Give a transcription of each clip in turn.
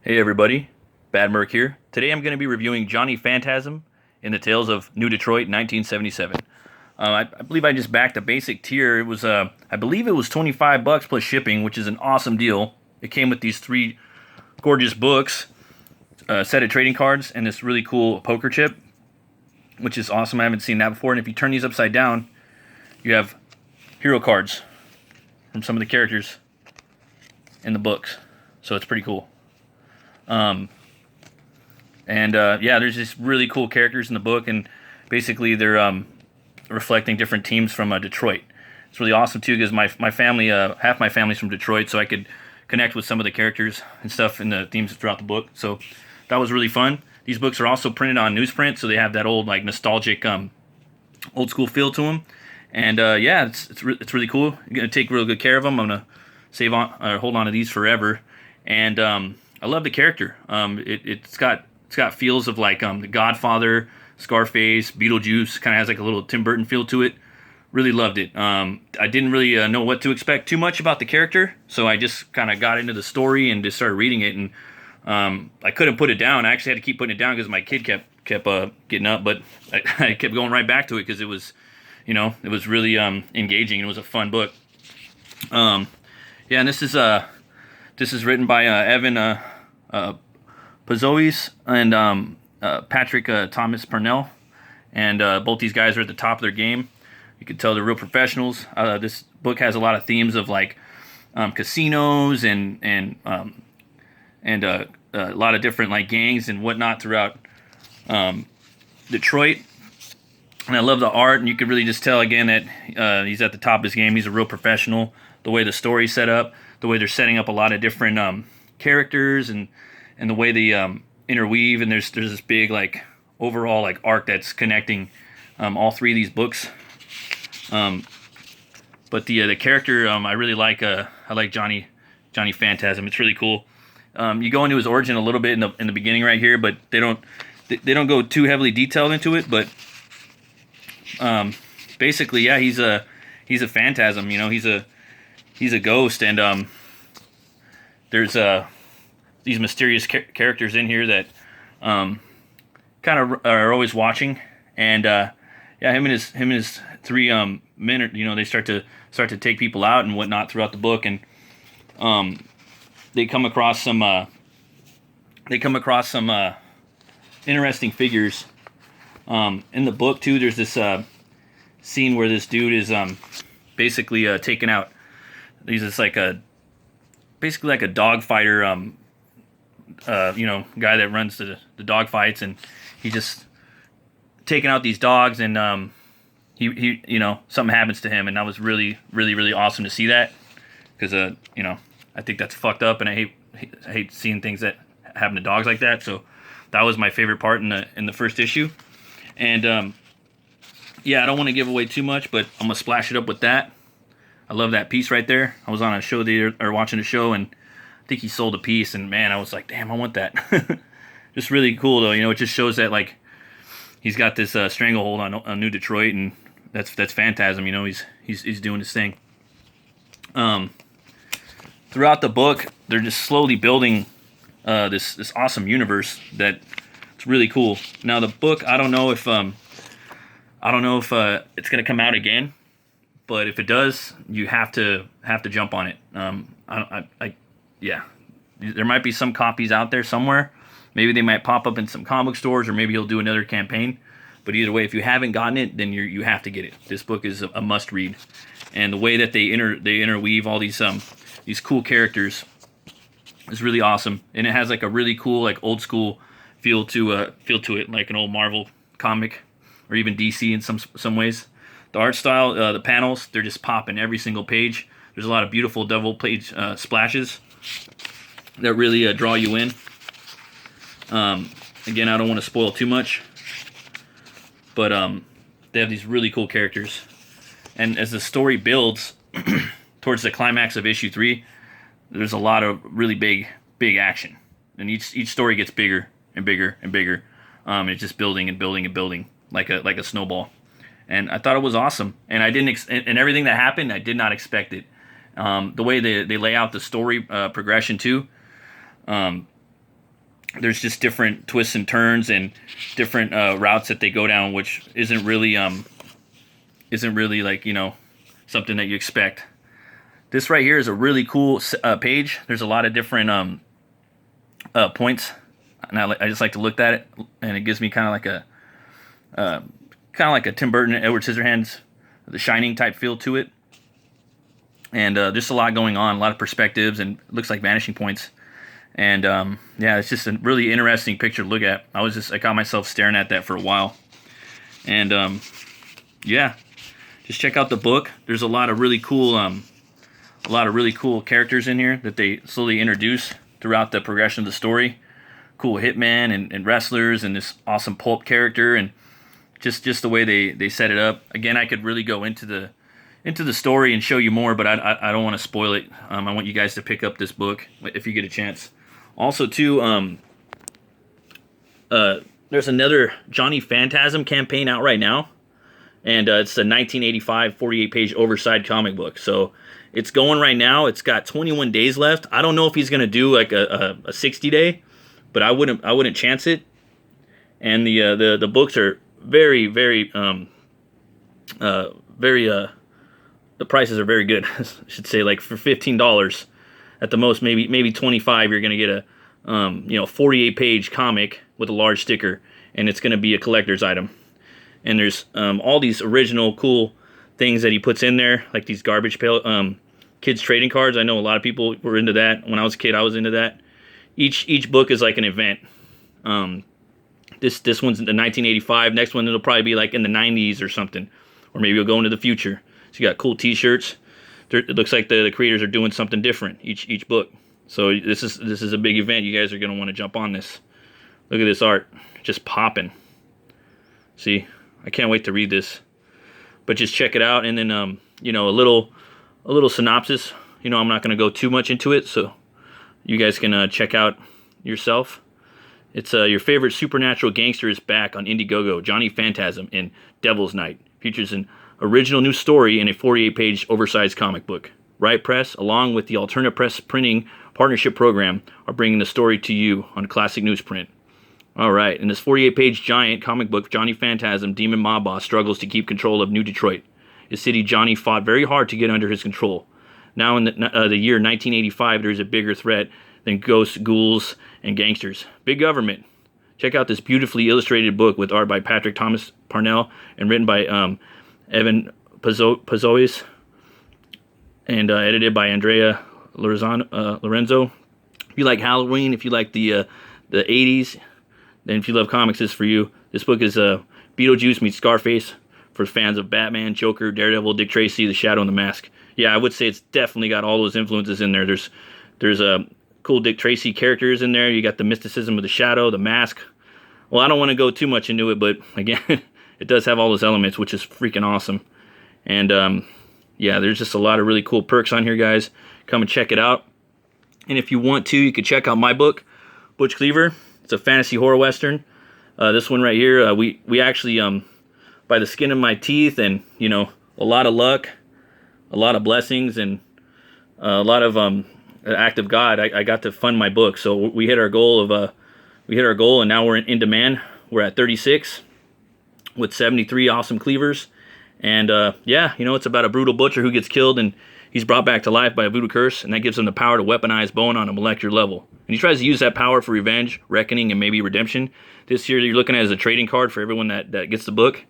Hey everybody, Bad Merc here. Today I'm going to be reviewing Johnny Phantasm in the Tales of New Detroit 1977. I believe I just backed a basic tier. It was, I believe it was $25 plus shipping, which is an awesome deal. It came with these three gorgeous books, a set of trading cards, and this really cool poker chip, which is awesome. I haven't seen that before. And if you turn these upside down, you have hero cards from some of the characters in the books. So it's pretty cool. Yeah, there's just really cool characters in the book, and basically they're reflecting different teams from Detroit. It's really awesome too because my family, half my family's from Detroit, so I could connect with some of the characters and stuff in the themes throughout the book. So that was really fun. These books are also printed on newsprint, so they have that old like nostalgic, old school feel to them. And yeah, it's really cool. I'm gonna take real good care of them. I'm gonna hold on to these forever. And I love the character. It's got feels of like The Godfather, Scarface, Beetlejuice. Kind of has like a little Tim Burton feel to it. Really loved it. I didn't really know what to expect too much about the character, so I just kind of got into the story and just started reading it. And I couldn't put it down. I actually had to keep putting it down because my kid kept getting up, but I kept going right back to it because it was, it was really engaging. It was a fun book. Yeah, and this is written by Evan Pazois and Patrick Thomas Purnell, and both these guys are at the top of their game. You can tell they're real professionals. This book has a lot of themes of like casinos and a lot of different like gangs and whatnot throughout Detroit. And I love the art, and you can really just tell again that he's at the top of his game. He's a real professional. The way the story's set up, the way they're setting up a lot of different characters, and the way they interweave, and there's this big like overall like arc that's connecting all three of these books. But the character I really like. I like Johnny Phantasm. It's really cool. You go into his origin a little bit in the beginning right here, but they don't go too heavily detailed into it. But basically, yeah, he's a phantasm. He's a ghost, and there's these mysterious characters in here that kind of are always watching, and yeah, him and his three men are, they start to take people out and whatnot throughout the book, and they come across some interesting figures in the book too. There's this scene where this dude is basically taken out. He's just basically like a dog fighter, guy that runs the dog fights, and he just taking out these dogs, and he something happens to him, and that was really really really awesome to see that, because I think that's fucked up, and I hate seeing things that happen to dogs like that. So that was my favorite part in the first issue, and yeah, I don't want to give away too much, but I'm gonna splash it up with that. I love that piece right there. I was on a show or watching a show, and I think he sold a piece, and man, I was like, damn, I want that. Just really cool though. It just shows that like he's got this stranglehold on New Detroit, and that's Phantasm. He's doing his thing. Throughout the book, they're just slowly building this awesome universe that it's really cool. Now the book, I don't know if it's gonna come out again. But if it does, you have to jump on it. Yeah, there might be some copies out there somewhere. Maybe they might pop up in some comic stores, or maybe he'll do another campaign. But either way, if you haven't gotten it, then you have to get it. This book is a must read, and the way that they interweave all these cool characters is really awesome. And it has like a really cool like old school feel to it, like an old Marvel comic, or even DC in some ways. The art style, the panels, they're just popping every single page. There's a lot of beautiful double page splashes that really draw you in. Again, I don't want to spoil too much, but they have these really cool characters. And as the story builds towards the climax of issue 3, there's a lot of really big action. And each story gets bigger and bigger and bigger. It's just building and building and building like a snowball. And I thought it was awesome, and I didn't and everything that happened, I did not expect it. The way they lay out the story progression too, there's just different twists and turns and different routes that they go down, which isn't really like, you know, something that you expect. This right here is a really cool page. There's a lot of different points, and I just like to look at it, and it gives me kind of like a Tim Burton, Edward Scissorhands, The Shining type feel to it. And just a lot going on, a lot of perspectives, and it looks like vanishing points. And yeah, it's just a really interesting picture to look at. I got myself staring at that for a while. And yeah, just check out the book. There's a lot of really cool characters in here that they slowly introduce throughout the progression of the story. Cool hitmen and wrestlers and this awesome pulp character, and just the way they set it up. Again, I could really go into the story and show you more, but I don't want to spoil it. I want you guys to pick up this book if you get a chance. Also, too, there's another Johnny Phantasm campaign out right now, and it's a 1985 48-page oversized comic book. So it's going right now. It's got 21 days left. I don't know if he's gonna do like a 60-day, but I wouldn't chance it. And the books are very the prices are very good. I should say, like for $15 at the most, maybe $25, you're gonna get a 48-page comic with a large sticker, and it's gonna be a collector's item. And there's all these original cool things that he puts in there, like these garbage pail kids trading cards. I know a lot of people were into that. When I was a kid, I was into that. Each book is like an event. This one's in the 1985. Next one, it'll probably be like in the 90s or something, or maybe it'll go into the future. So you got cool T-shirts. It looks like the creators are doing something different each book. So this is a big event. You guys are gonna want to jump on this. Look at this art, just popping. See, I can't wait to read this. But just check it out, and then a little synopsis. I'm not gonna go too much into it, so you guys can check out yourself. It's your favorite supernatural gangster is back on Indiegogo. Johnny Phantasm in Devil's Night features an original new story in a 48-page oversized comic book. Riot Press, along with the Alternate Press Printing Partnership Program, are bringing the story to you on classic newsprint. All right, in this 48-page giant comic book, Johnny Phantasm, demon mob boss, struggles to keep control of New Detroit, a city Johnny fought very hard to get under his control. Now in the year 1985, there's a bigger threat than ghosts, ghouls, and gangsters. Big government. Check out this beautifully illustrated book with art by Patrick Thomas Parnell and written by Evan Pazois, and edited by Andrea Lorenzo. If you like Halloween, if you like the 80s, then if you love comics, this is for you. This book is Beetlejuice meets Scarface for fans of Batman, Joker, Daredevil, Dick Tracy, The Shadow, and The Mask. Yeah, I would say it's definitely got all those influences in there. There's cool Dick Tracy characters in there. You got the mysticism of The Shadow, The Mask. Well, I don't want to go too much into it, but again, it does have all those elements, which is freaking awesome. And yeah, there's just a lot of really cool perks on here, guys. Come and check it out. And if you want to, you can check out my book, Butch Cleaver. It's a fantasy horror western. This one right here, we actually, by the skin of my teeth and, a lot of luck, a lot of blessings, and a lot of act of God, I got to fund my book. So we hit our goal and now we're in demand. We're at 36 with 73 awesome cleavers. And yeah, it's about a brutal butcher who gets killed and he's brought back to life by a voodoo curse, and that gives him the power to weaponize bone on a molecular level. And he tries to use that power for revenge, reckoning, and maybe redemption. This year you're looking at it as a trading card for everyone that gets the book.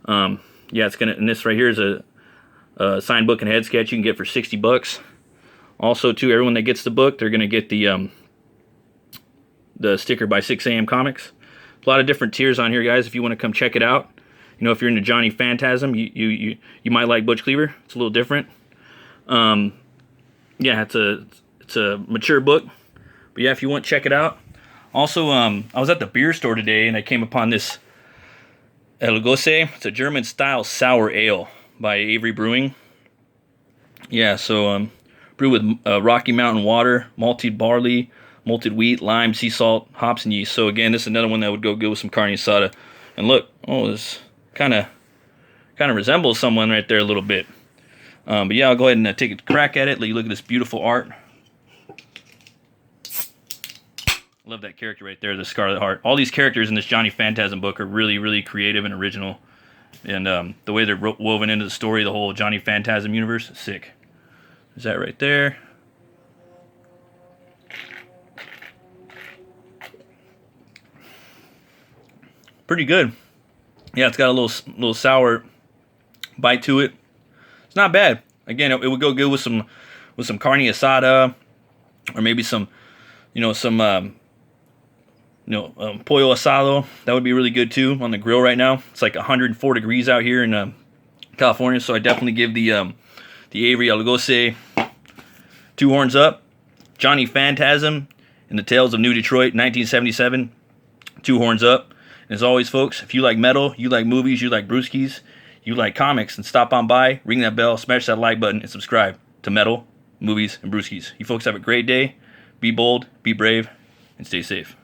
Yeah, and this right here is a signed book and head sketch you can get for $60. Also, to everyone that gets the book, they're gonna get the sticker by 6 a.m. Comics. A lot of different tiers on here, guys. If you want to come check it out, if you're into Johnny Phantasm, you might like Butch Cleaver. It's a little different. Yeah, it's a mature book, but yeah, if you want, check it out. Also, I was at the beer store today and I came upon this GOSE. It's a German style sour ale by AVERY Brewing. Yeah, so brewed with Rocky Mountain water, malted barley, malted wheat, lime, sea salt, hops, and yeast. So again, this is another one that would go good with some carne asada. And look, this kind of resembles someone right there a little bit. But yeah, I'll go ahead and take a crack at it. Let you look at this beautiful art. Love that character right there, the Scarlet Heart. All these characters in this Johnny Phantasm book are really, really creative and original. And the way they're woven into the story, the whole Johnny Phantasm universe, sick. Is that right there? Pretty good. Yeah, it's got a little sour bite to it. It's not bad. Again, it would go good with some carne asada, or maybe some pollo asado. That would be really good too on the grill right now. It's like 104 degrees out here in California, so I definitely give the AVERY GOSE 2 horns up. Johnny Phantasm in the Tales of New Detroit, 1977, 2 horns up. And as always, folks, if you like metal, you like movies, you like brewskis, you like comics, and stop on by, ring that bell, smash that like button, and subscribe to Metal, Movies, and Brewskis. You folks have a great day. Be bold, be brave, and stay safe.